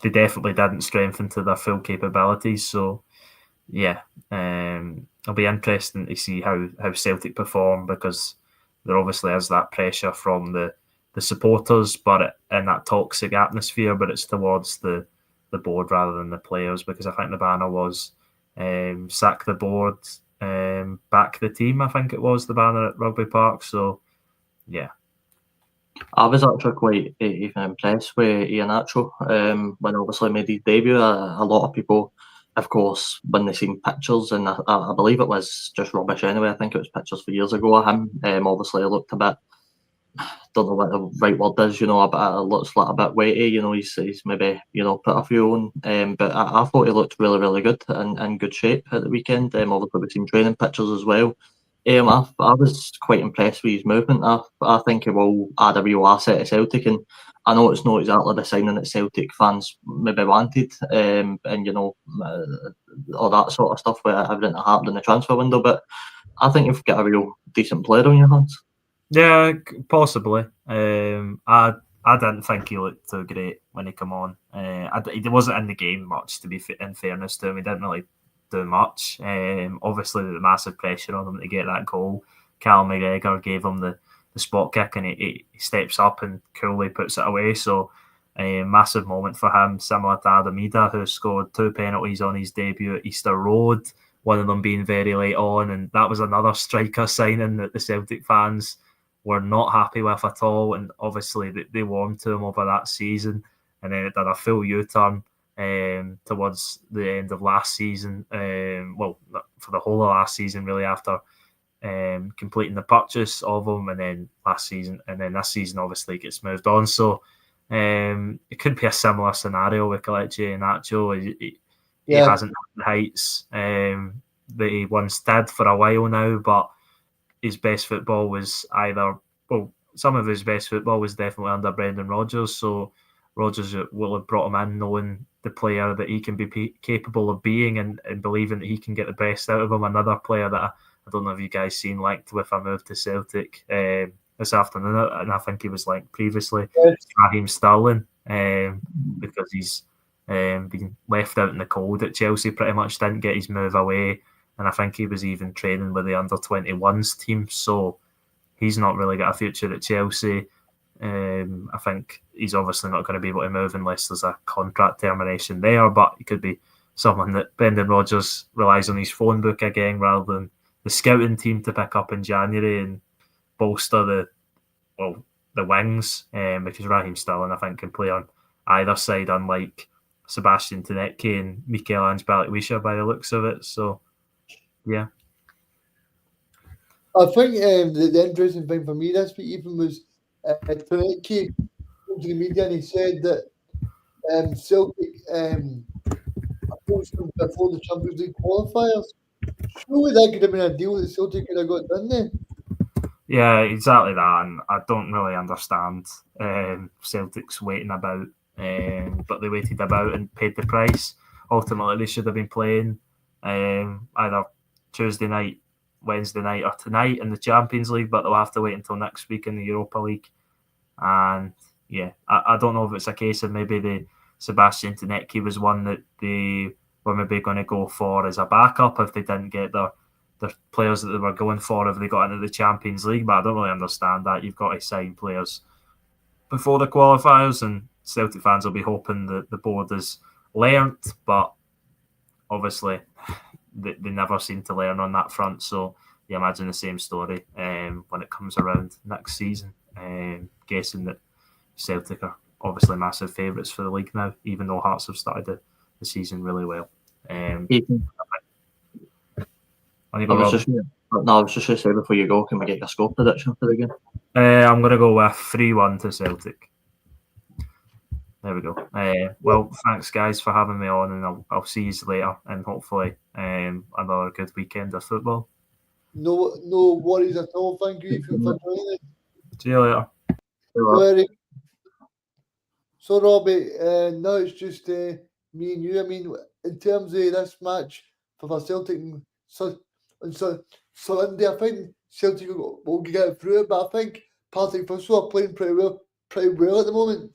they definitely didn't strengthen to their full capabilities. So yeah, it'll be interesting to see how Celtic perform, because there obviously is that pressure from the supporters, but in that toxic atmosphere, but it's towards the board rather than the players, because I think the banner was sack the board, back the team. I think it was the banner at Rugby Park. So yeah. I was actually quite even impressed with Iheanacho when obviously made his debut. A lot of people, of course, when they seen pictures, and I believe it was just rubbish anyway. I think it was pictures for years ago of him. Obviously, it looked a bit, don't know what the right word is, it looks like a bit weighty. He's maybe put a few on, but I thought he looked really, really good and in good shape at the weekend. Obviously, we've seen training pictures as well. I was quite impressed with his movement. I think he will add a real asset to Celtic, and I know it's not exactly the signing that Celtic fans maybe wanted, and all that sort of stuff where everything that happened in the transfer window. But I think you've got a real decent player on your hands. Yeah, possibly. I didn't think he looked too great when he came on. He wasn't in the game much, to be in fairness to him. He didn't really do much. Obviously, the massive pressure on him to get that goal. Cal McGregor gave him the spot kick, and he steps up and coolly puts it away. So, a massive moment for him, similar to Adam Ida, who scored 2 penalties on his debut at Easter Road, one of them being very late on, and that was another striker signing that the Celtic fans were not happy with at all, and obviously they warmed to him over that season, and then it did a full U-turn towards the end of last season, for the whole of last season really, after completing the purchase of him, and then this season obviously gets moved on. So it could be a similar scenario with Kelechi Iheanacho. He hasn't had the heights that he once did for a while now, but his best football was some of his best football was definitely under Brendan Rodgers. So Rodgers will have brought him in knowing the player that he can be capable of being, and believing that he can get the best out of him. Another player that I don't know if you guys seen linked with a move to Celtic this afternoon, and I think he was linked previously, Raheem Sterling, because he's been left out in the cold at Chelsea, pretty much didn't get his move away. And I think he was even training with the under-21s team. So he's not really got a future at Chelsea. I think he's obviously not going to be able to move unless there's a contract termination there. But he could be someone that Brendan Rodgers relies on his phone book again, rather than the scouting team to pick up in January and bolster the wings. Because Raheem Sterling, I think, can play on either side, unlike Sebastian Tedeschi and Michelangelo Balikwisha by the looks of it. So yeah, I think the interesting thing for me this week even was Tedeschi spoke to the media, and he said that Celtic approached him before the Champions League qualifiers. Surely that could have been a deal that Celtic could have got done then. Yeah, exactly that, and I don't really understand Celtic's waiting about, but they waited about and paid the price. Ultimately, they should have been playing either Tuesday night, Wednesday night, or tonight in the Champions League, but they'll have to wait until next week in the Europa League. And yeah, I don't know if it's a case of maybe the Sebastian Tedeschi was one that they were maybe going to go for as a backup if they didn't get the players that they were going for if they got into the Champions League. But I don't really understand that. You've got to sign players before the qualifiers, and Celtic fans will be hoping that the board has learnt, but obviously they never seem to learn on that front. So you imagine the same story when it comes around next season. Guessing that Celtic are obviously massive favourites for the league now, even though Hearts have started the season really well. I was just going to say before you go, can we get your score prediction for the game? I'm going to go with 3-1 to Celtic. There we go. Well, thanks guys for having me on, and I'll see you later, and hopefully another good weekend of football. No worries at all. Thank you for joining us. See you later. So Robbie, now it's just me and you. I mean, in terms of this match for Celtic and Sunday, I think Celtic will get through it, but I think Partick Thistle are playing pretty well at the moment.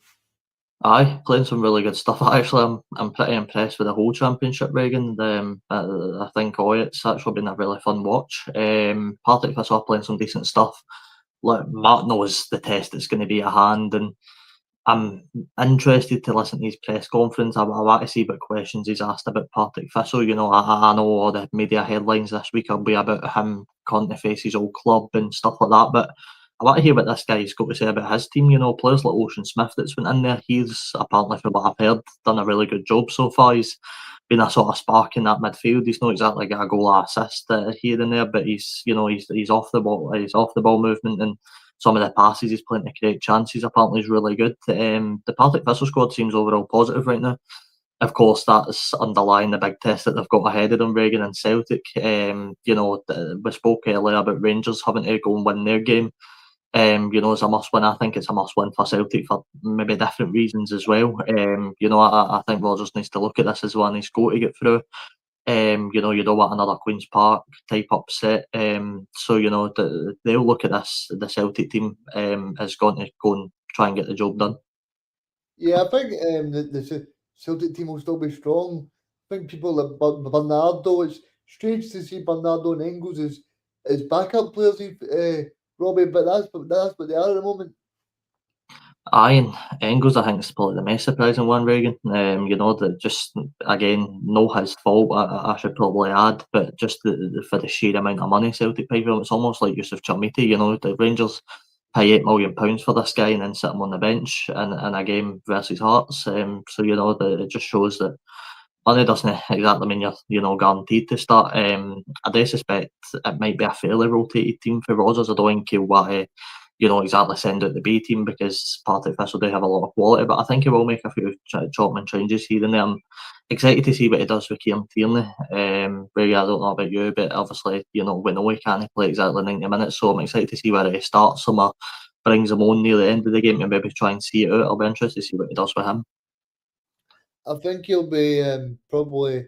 Aye, playing some really good stuff. Actually, I'm pretty impressed with the whole championship, Reagan. I think it's actually been a really fun watch. Particularly if I saw playing some decent stuff. Like Mark knows the test that's going to be at hand, and I'm interested to listen to his press conference. I want to see what questions he's asked about Partick Thistle. You know, I know all the media headlines this week will be about him calling to face his old club and stuff like that, but I want to hear what this guy's got to say about his team. You know, players like Ocean Smith that's went in there. He's apparently, from what I've heard, done a really good job so far. He's been a sort of spark in that midfield. He's not exactly got a goal or assist here and there, but he's off the ball. He's off the ball movement, and some of the passes he's playing to create chances apparently is really good. The Partick Thistle squad seems overall positive right now. Of course, that's underlying the big test that they've got ahead of them, Reagan and Celtic. We spoke earlier about Rangers having to go and win their game. It's a must win. I think it's a must win for Celtic for maybe different reasons as well. I think Rodgers needs to look at this as one he's got to get through. You don't want another Queen's Park type upset. They'll look at this. The Celtic team is going to go and try and get the job done. Yeah, I think the Celtic team will still be strong. I think people like Bernardo. It's strange to see Bernardo and Engels as backup players, Robbie, but that's what they are at the moment. Aye, and Engels, I think, is probably the most surprising one, Reagan. That just, again, no his fault, I should probably add, but just for the sheer amount of money Celtic pay for him, it's almost like Yusuf Chamiti. The Rangers pay £8 million for this guy and then sit him on the bench in a game versus Hearts. It just shows that money doesn't exactly mean you're guaranteed to start. I do suspect it might be a fairly rotated team for Rodgers. I don't think he'll want to exactly send out the B team because Partick Thistle do have a lot of quality, but I think he will make a few chopping changes here and there. I'm excited to see what he does with Kieran Tierney. Really, I don't know about you, but obviously, we know he can't play exactly 90 minutes, so I'm excited to see where he starts him or brings him on near the end of the game and maybe try and see it out. I'll be interested to see what he does with him. I think he'll be probably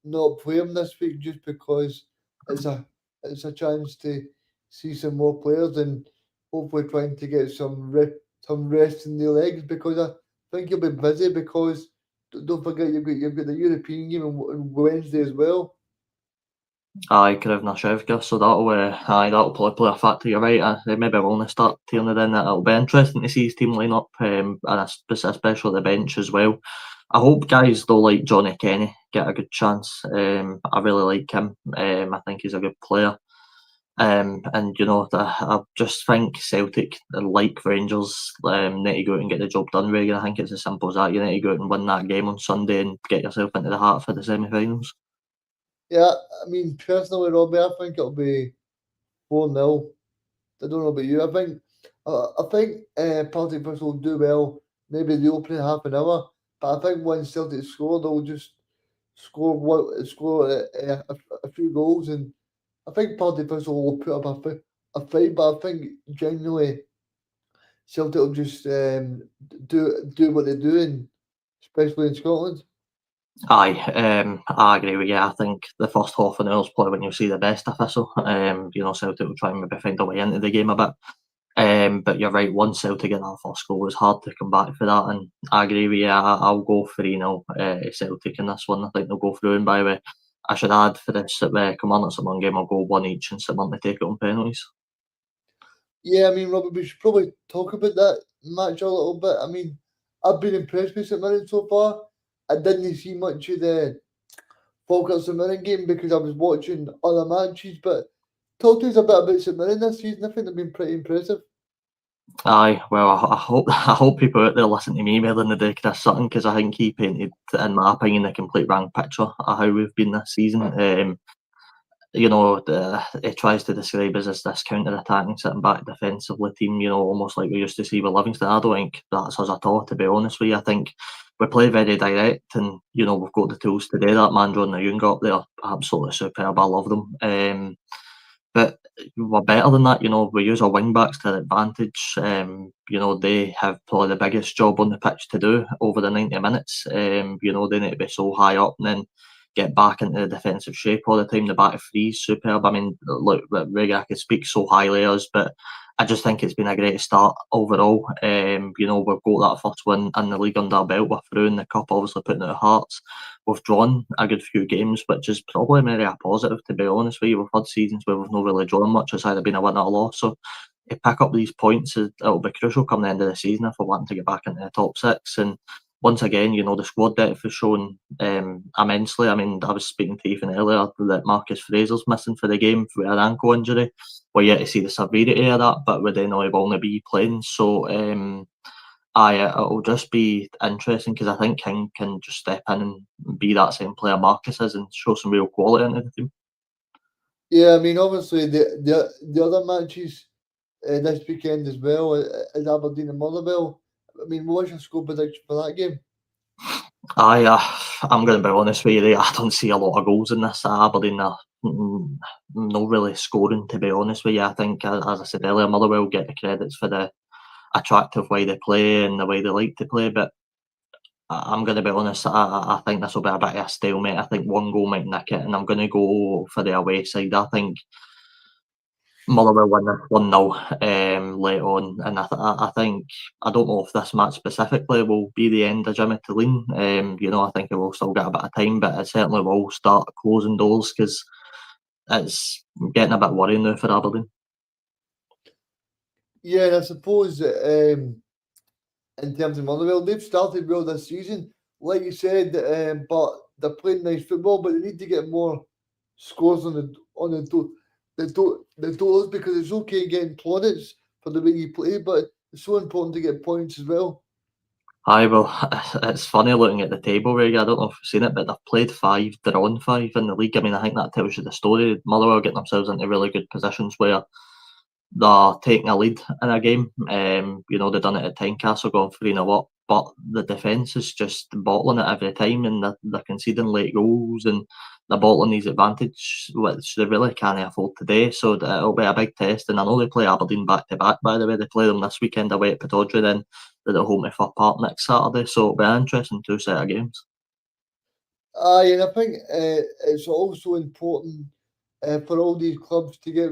not play him this week just because it's a chance to see some more players and hopefully trying to get some rest in their legs because I think he'll be busy because don't forget you've got the European game on Wednesday as well. Aye, Krivna-Shevka, so that'll probably play a factor. You're right. They maybe will only start Tierney then. It'll be interesting to see his team line up, and especially the bench as well. I hope guys though like Johnny Kenny get a good chance. I really like him. I think he's a good player. I just think Celtic, like Rangers, need to go out and get the job done. Reagan, I think it's as simple as that. You need to go out and win that game on Sunday and get yourself into the heart for the semi-finals. Yeah, I mean personally, Robbie, I think it'll be 4-0. I don't know about you. I think Partick Thistle will do well. Maybe the opening half an hour, but I think when Celtic score, they'll just score a few goals, and I think Partick Thistle will put up a fight. But I think genuinely Celtic will just do what they're doing, especially in Scotland. Aye, I agree with you. I think the first half an hour is probably when you'll see the best of Thistle. Celtic will try and maybe find a way into the game a bit. But you're right, once Celtic get that first goal, it's hard to come back for that. And I agree with you. I'll go 3-0 Celtic in this one. I think they'll go through. And by the way, I should add for this Kilmarnock St Mirren game, I'll go one each and St Mirren to take it on penalties. Yeah, I mean, Robert, we should probably talk about that match a little bit. I mean, I've been impressed with St Mirren so far. I didn't see much of the Falkirk St Mirren game because I was watching other matches, but talk to us a bit about St Mirren this season. I think they've been pretty impressive. Aye, well, I hope people out there listen to me more than they do Chris Sutton because I think he painted, in my opinion, the complete wrong picture of how we've been this season. He tries to describe us as this counter-attacking, sitting back defensively team, almost like we used to see with Livingston. I don't think that's us at all, to be honest with you. I think we play very direct and, we've got the tools to do that. Man, John Young up there, absolutely superb. I love them. But we're better than that, we use our wing backs to advantage. They have probably the biggest job on the pitch to do over the 90 minutes. They need to be so high up and then get back into the defensive shape all the time. The back three is superb. I mean, look, Riga, I could speak so highly of us, but I just think it's been a great start overall. You know, we've got that first win in the league under our belt. We're through in the cup, obviously putting out Hearts. We've drawn a good few games, which is probably maybe a positive, to be honest with you. We've had seasons where we've not really drawn much. It's either been a win or a loss. So to pick up these points, it'll be crucial come the end of the season if we're wanting to get back into the top six. And once again, you know, the squad depth has shown immensely. I mean, I was speaking to Ethan earlier that Marcus Fraser's missing for the game with an ankle injury. We're yet to see the severity of that, but we then know he will only be playing. So it'll just be interesting because I think King can just step in and be that same player Marcus is and show some real quality into the team. Yeah, I mean, obviously the other matches this weekend as well is Aberdeen and Motherwell. I mean, what's your score prediction for that game? I'm going to be honest with you. I don't see a lot of goals in this. Aberdeen are not really scoring, to be honest with you. I think, as I said earlier, Motherwell get the credits for the attractive way they play and the way they like to play. But I'm going to be honest. I think this will be a bit of a stalemate. I think one goal might nick it, and I'm going to go for the away side. I think Motherwell win this 1-0 late on, and I think I don't know if this match specifically will be the end of Jimmy Tulin. You know, I think it will still get a bit of time, but it certainly will start closing doors because it's getting a bit worrying now for Aberdeen. Yeah, and I suppose that, in terms of Motherwell, they've started well this season, like you said, but they're playing nice football, but they need to get more scores on the totals because it's okay getting plaudits for the way you play, but it's so important to get points as well. Aye, well, it's funny looking at the table, Ray. I don't know if you've seen it, but they've played 5, drawn 5 in the league. I mean, I think that tells you the story. Motherwell getting themselves into really good positions where they're taking a lead in a game. You know, they've done it at Tynecastle, going 3-0 up, but the defence is just bottling it every time, and they're conceding late goals, and they're bottling these advantage, which they really can't afford today. So it'll be a big test, and I know they play Aberdeen back to back. By the way, they play them this weekend away at Pittodrie, then they're at home to Fir Park next Saturday. So it'll be an interesting 2 set of games. Aye, and I think it's also important for all these clubs to get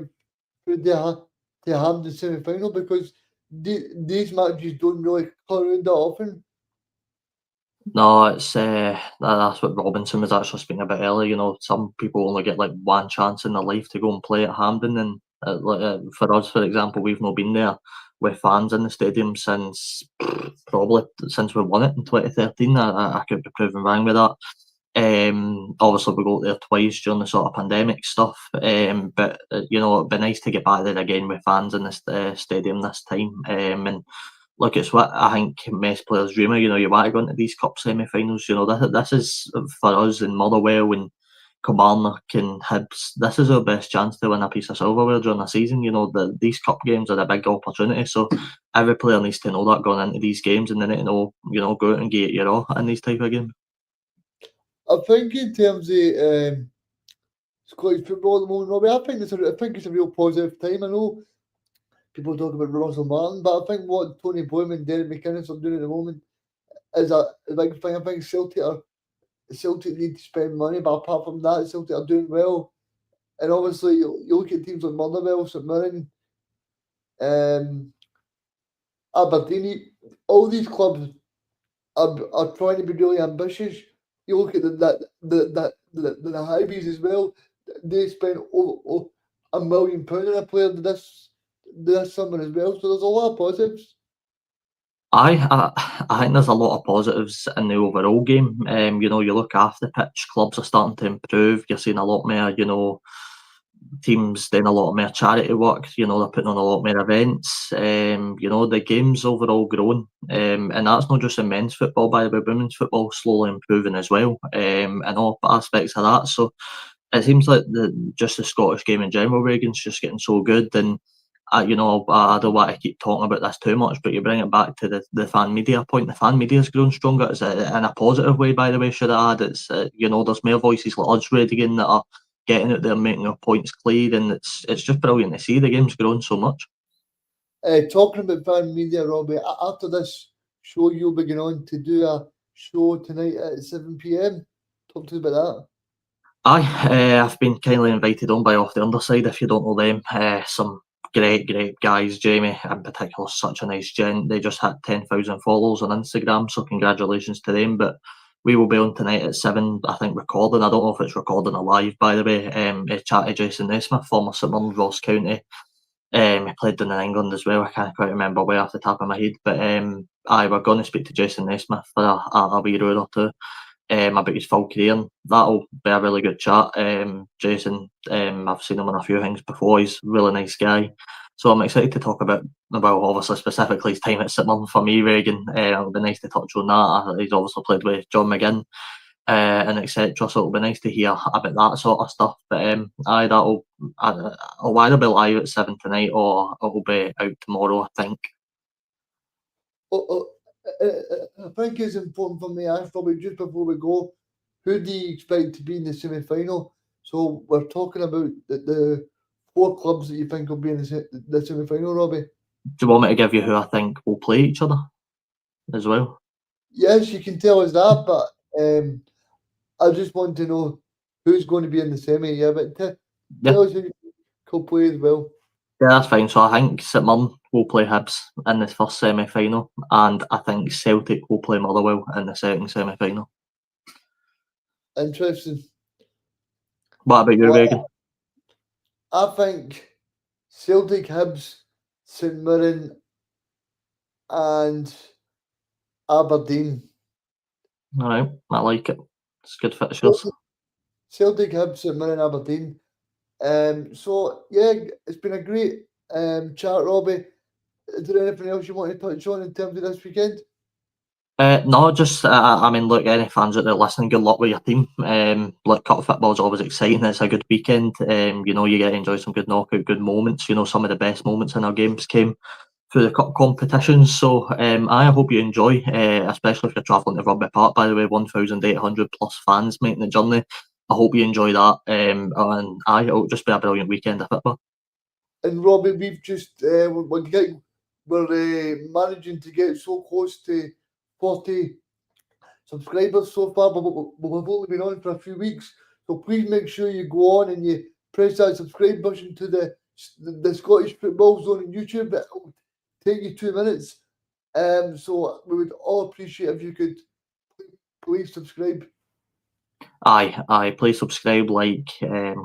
through to Hampden semi-final because these matches don't really come around that often. No, it's that's what Robinson was actually speaking about earlier. You know, some people only get like one chance in their life to go and play at Hampden, and for us, for example, we've not been there with fans in the stadium since probably since we won it in 2013. I could be proven wrong with that. Obviously we got there twice during the sort of pandemic stuff. But you know, it'd be nice to get back there again with fans in this stadium this time. And look, it's what I think most players dream of. You know, you want to go into these cup semi-finals. You know, this is for us in Motherwell and Kilmarnock and Hibs. This is our best chance to win a piece of silverware during the season. You know, these cup games are a big opportunity. So every player needs to know that going into these games, and they need to know, you know, go out and get your all in these type of games. I think in terms of Scottish football at the moment, Robbie, I think it's a real positive time. I know people talk about Russel Martin, but I think what Tony Bloom and Derek McInnes are doing at the moment is a big thing. I think Celtic need to spend money, but apart from that, Celtic are doing well. And obviously, you look at teams like Motherwell, St Mirren, Aberdeen, all these clubs are trying to be really ambitious. You look at the Highways as well. They spent over £1 million on a player this summer as well. So there's a lot of positives. I think there's a lot of positives in the overall game. You know, you look after the pitch, clubs are starting to improve. You're seeing a lot more, you know, teams doing a lot more charity work. You know, they're putting on a lot more events. You know, the game's overall grown. And that's not just in men's football, by the way, women's football slowly improving as well. In all aspects of that. So it seems like just the Scottish game in general, Reagan's just getting so good. And you know, I don't want to keep talking about this too much, but you bring it back to the fan media point. The fan media's grown stronger. It's in a positive way, by the way, should I add. It's you know, there's more voices like us, Reagan, that are getting out there, making their points clear, and it's just brilliant to see. The game's grown so much. Talking about fan media, Robbie, after this show, you'll be going on to do a show tonight at 7 p.m. Talk to us about that. Aye, I've been kindly invited on by Off the Underside, if you don't know them. Some great guys. Jamie in particular, such a nice gent. They just had 10,000 followers on Instagram, so congratulations to them. But we will be on tonight at 7, I think, recording. I don't know if it's recording or live, by the way. A chat to Jason Naismith, former St Mirren, Ross County. He played down in England as well. I can't quite remember where off the top of my head. But we're going to speak to Jason Naismith for a wee hour or two. About his full career, and that'll be a really good chat. Jason, I've seen him on a few things before. He's a really nice guy, so I'm excited to talk about obviously specifically his time at St Mirren for me, Reagan. It'll be nice to touch on that. He's obviously played with John McGinn and etc. So it'll be nice to hear about that sort of stuff. But it'll either be live at 7 tonight or it'll be out tomorrow, I think. I think it's important for me, Ash, probably just before we go, who do you expect to be in the semi-final? So we're talking about the 4 clubs that you think will be in the semi-final, Robbie. Do you want me to give you who I think will play each other as well? Yes, you can tell us that, but I just want to know who's going to be in the semi. Yeah, but tell us who could play as well. Yeah, that's fine. So I think St Mirren will play Hibs in the first semi-final, and I think Celtic will play Motherwell in the second semi-final. Interesting. What about you, Reagan? I think Celtic, Hibs, St Mirren, and Aberdeen. All right, I like it. It's good fixtures. Celtic, Hibs, St Mirren, Aberdeen. So yeah, it's been a great chat, Robbie. Is there anything else you want to touch on in terms of this weekend? No, just I mean, look, any fans out there listening, good luck with your team. Look, cup football is always exciting. It's a good weekend. You know, you get to enjoy some good knockout, good moments. You know, some of the best moments in our games came through the cup competitions. So I hope you enjoy, especially if you're travelling to Rugby Park. By the way, 1,800 plus fans making the journey. I hope you enjoy that. And it'll just be a brilliant weekend of football. And Robbie, we've just we're managing to get so close to 40 subscribers so far, but we've only been on for a few weeks. So please make sure you go on and you press that subscribe button to the Scottish Football Zone on YouTube. It'll take you 2 minutes. So we would all appreciate if you could please subscribe. Aye, please subscribe, like,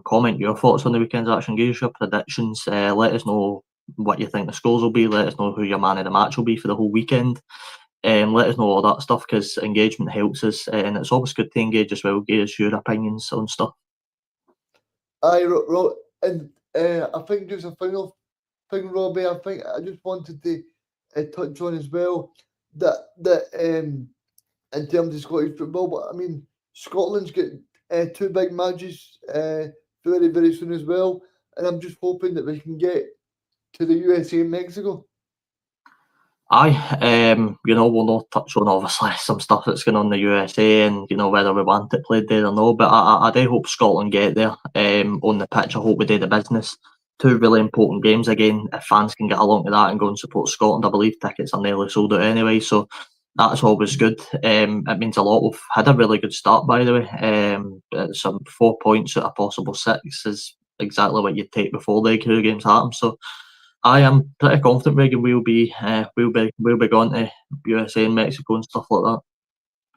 comment your thoughts on the weekend's action, give us your predictions, let us know what you think the scores will be, let us know who your man of the match will be for the whole weekend, let us know all that stuff, because engagement helps us, and it's always good to engage as well, give us your opinions on stuff. Aye, and I think just a final thing, Robbie, I think I just wanted to touch on as well that in terms of Scottish football, but I mean, Scotland's got 2 big matches very, very soon as well, and I'm just hoping that we can get to the USA and Mexico. Aye, you know, we'll not touch on obviously some stuff that's going on in the USA and, you know, whether we want it played there or no, but I do hope Scotland get there on the pitch. I hope we do the business. 2 really important games again. If fans can get along to that and go and support Scotland, I believe tickets are nearly sold out anyway, so that's always good. It means a lot. We've had a really good start, by the way. Some 4 points out of possible 6 is exactly what you'd take before the two games happen. So I am pretty confident, Reagan, we'll be going to USA and Mexico and stuff like that.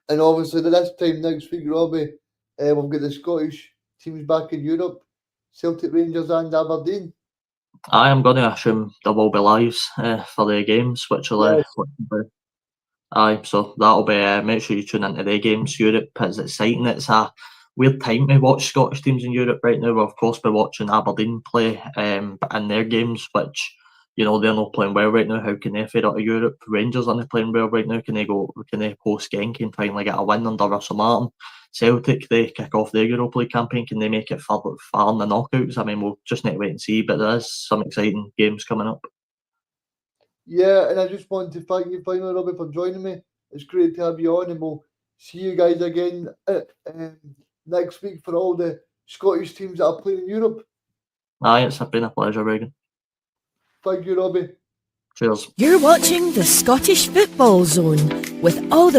And obviously, this time next week, Robbie, we've got the Scottish teams back in Europe, Celtic, Rangers, and Aberdeen. I am going to assume there will be lives for the games, which will. Yes. Aye, so that'll be. Make sure you tune into the games. Europe is exciting. It's a weird time to watch Scottish teams in Europe right now. We'll of course be watching Aberdeen play in their games, which, you know, they're not playing well right now. How can they fade out of Europe? Rangers aren't playing well right now. Can they host Genk and finally get a win under Russel Martin? Celtic, they kick off their Europa League campaign. Can they make it far in the knockouts? I mean, we'll just need to wait and see. But there is some exciting games coming up. Yeah, and I just want to thank you finally, Robbie, for joining me. It's great to have you on, and we'll see you guys again next week for all the Scottish teams that are playing in Europe. Aye, it's been a pleasure, Reagan. Thank you, Robbie. Cheers. You're watching the Scottish Football Zone with all the